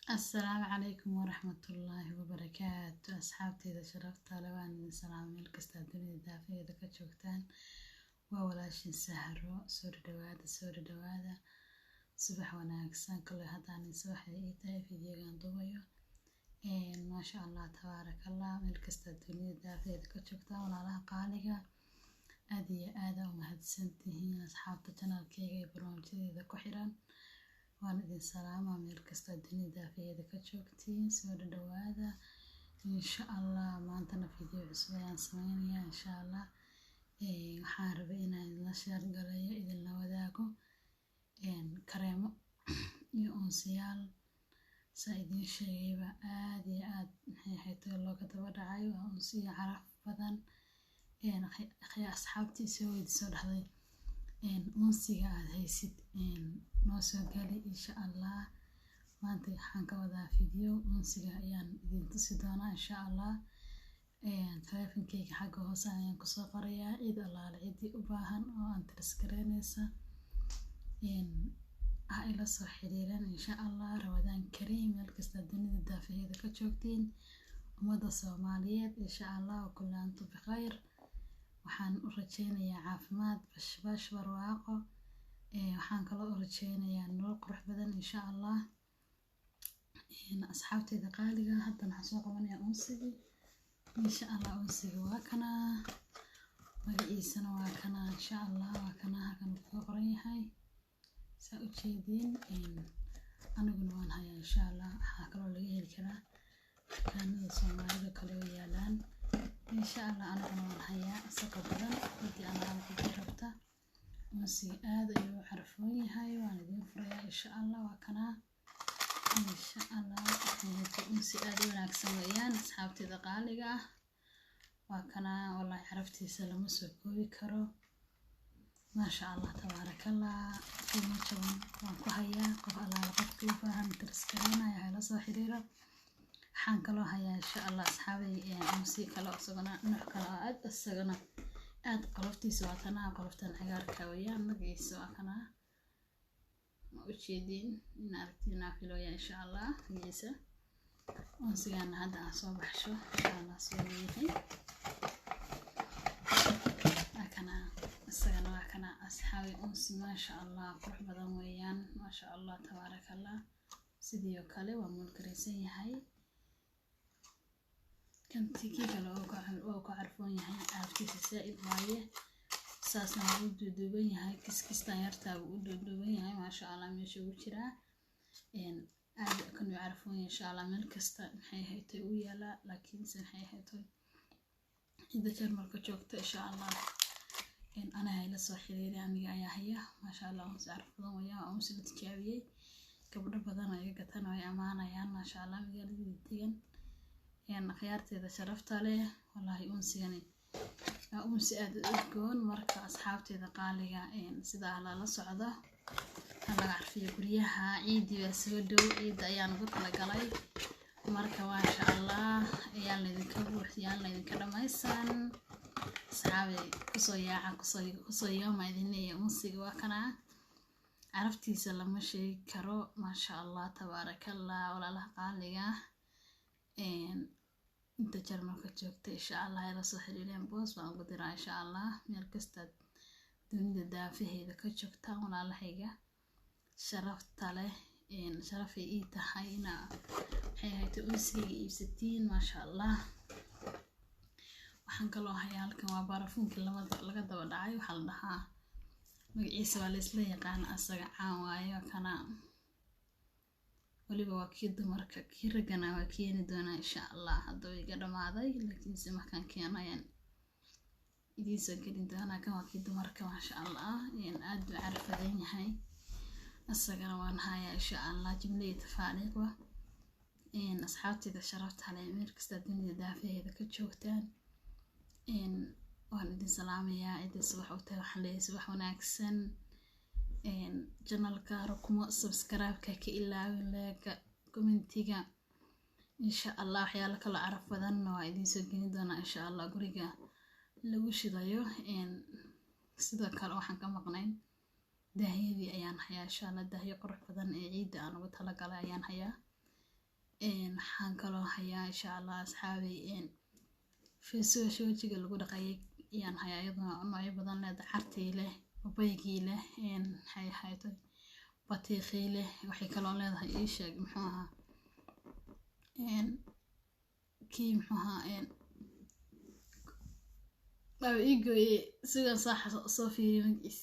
السلام عليكم ورحمة الله وبركاته. أصحابتي إذا شرفت لوان سلام الكستا الدنيا دافية إذا كتشوفتان وولاشين سهرو سوري دوادا صباح وناكسان كل هداني صباح إيتاي في ديغان دوبيو ما شاء الله تبارك الله الكستا الدنيا دافية إذا كتشوفتان ولا لها قالقة أدي آدا ومهدسنتهين أصحابتا جنالكيغي برونجي إذا كحيران waan idin salaamaa meel kasta dunida daafiyada ka joogtiin soo dhawaada insha Allah maantana video cusub ayaan sameynayaa insha Allah waxaan rabay inaan la share galayo idin la wadaago kareemo iyo unsiyaal saa idin sheegayba aad iyo aad hay'ato looga daba dhacayo unsiyo caraf badan asxaabtii soo dhahday unsiga aad haysid noo soo gali insha Allah maanta waxaan ka wadaa video unsiga ayaan idin tusi doonaa insha Allah telefonkeyga xagga hoose ayaan kusoo qorayaa cid allaale cidii u baahan oo aan tirskareynaysa ila soo xiriiraan insha Allah Ramadaan Kariim meel kasta dunida daafiyada ka joogtiin ummadda Soomaaliyeed insha Allah kullu antum bikhayr waxaan u rajeynayaa caafimaad bashbash barwaaqo waxaan kaloo u rajeynayaa nolol qurux badan insha Allah asxaabteyda qaaliga haddana waxaan soo qabanayaa unsiga insha Allah unsiga waa kana magaciisana waa kana insha Allah waa kana halkan ku qoran yahay saa u jeedin aniguna waan hayaa insha Allah waxaa kaloo laga heli karaa dukaanada Soomaalida kale oo yaalaan insha Allah aniguna waan hayaa isaga badan hadii aan ku rabta unsiga aad ayuu carfoon yahay waan idin furayaa insha Allah waa kana insha Allah unsi aad u wanaagsan weeyaan asxaabteyda qaaliga ah waa kana wallahi caraftiisa lama soo koobi karo ما شاء الله تبارك الله في مجمع وانكوهيا قف الله لقفك وفاهم ترسكرينا يا هلا صاحريرا حانكلو هيا إن شاء الله أصحابي موسيقى لو أصغنا نحكلا أد أصغنا أد قلفتي سواتنا قلفتنا عقار كويا مقعي سواتنا وشيدين نارتينا في لويا إن شاء الله جيسا ونسيقنا هذا صباح شو إن شاء الله سويهي أصغنا وكنا أصحابي أنسي ما شاء الله قرح بدن ويان ما شاء الله تبارك الله سيديو كالي ومولكريسي هاي كنتي كيكا لو كعرفون هاي عرفتي سائل وايه ساسنا ودودوبين هاي كسكستان يرتاب ودودوبين هاي ما شاء الله ميشو وشرا عاد كانوا يعرفون إن شاء الله من كستا محي هايتي ويالا لكن سن حي هايتي إذا كان مركو جوكتا إن شاء الله أنا هاي لسه حريري أمي هي ما شاء الله أمس عرفهم ويا أمس بتجاوبي قبل بدنا يقطعنا ويا أمانة يعني ما شاء الله مقال جديا يعني خيارتي إذا شرفت عليه والله أمس يعني أمس أدقون مركز أصحابتي إذا قالي يعني سيدا على الصعدة هلا عرفي بريها عيدي وسودو عيد أيام قلت لك علي مركز ما شاء الله يعني ذكروح يعني ذكر ما يسان صحابي كسو يوم عيديني أنسي وكنا عرفتي سلام شيء كرو ما شاء الله تبارك الله ولا له قالية انت جرمك جوكت إن شاء الله يلا صحيح لين بوس وأقدر إن شاء الله مركزت دنيا دافيه إذا كجوكتا ولا له حاجة شرفت عليه شرفي إيتا حينا هي تأنسي 60 ما شاء الله waxaan kaloo hayaa halkan waa barafuunka laga daba dhacay waxa la dhahaa magaciisa waa la isla yaqaan asaga caan waayo kana waliba waa kii dumarka kii ragana waa keeni doonaa insha Allah hadda iga dhamaaday laakiin si markaan keenayaan idin soo gelin doonaa kan waa kii dumarka ma sha Allah aad u carfadan yahay asagana waan hayaa insha Allah jimlay tafaaniiqo asxaabtida sharafta leh meel kasta dunida daafiyada ka joogtaan waan idin salaamayaa idin subax u tahay waxaan leeyahay subax wanaagsan channelka rakuma subscribe-ka ka ilaawin like commentiga insha Allah waxyaalo kala caraf badan waa idin soo gelin doonaa insha Allah guriga lagu shidayo sidoo kale waxaan ka maqnayn daahiyadii ayaan hayaa insha Allah daahiyo qurux badan ee ciida aan ugu talagalay ayaan hayaa waxaan kaloo hayaa insha allah asxaabay face wajiga lagu dhaqayay ayaan hayaa iyaduna noocyo badan leh cartii leh babaygii leh maxay hayto batiiqii leh waxay kaloo leedahay ii sheeg muxuu ahaa kii muxuu ahaa baa iigooye sidan soo fiiriyo magiis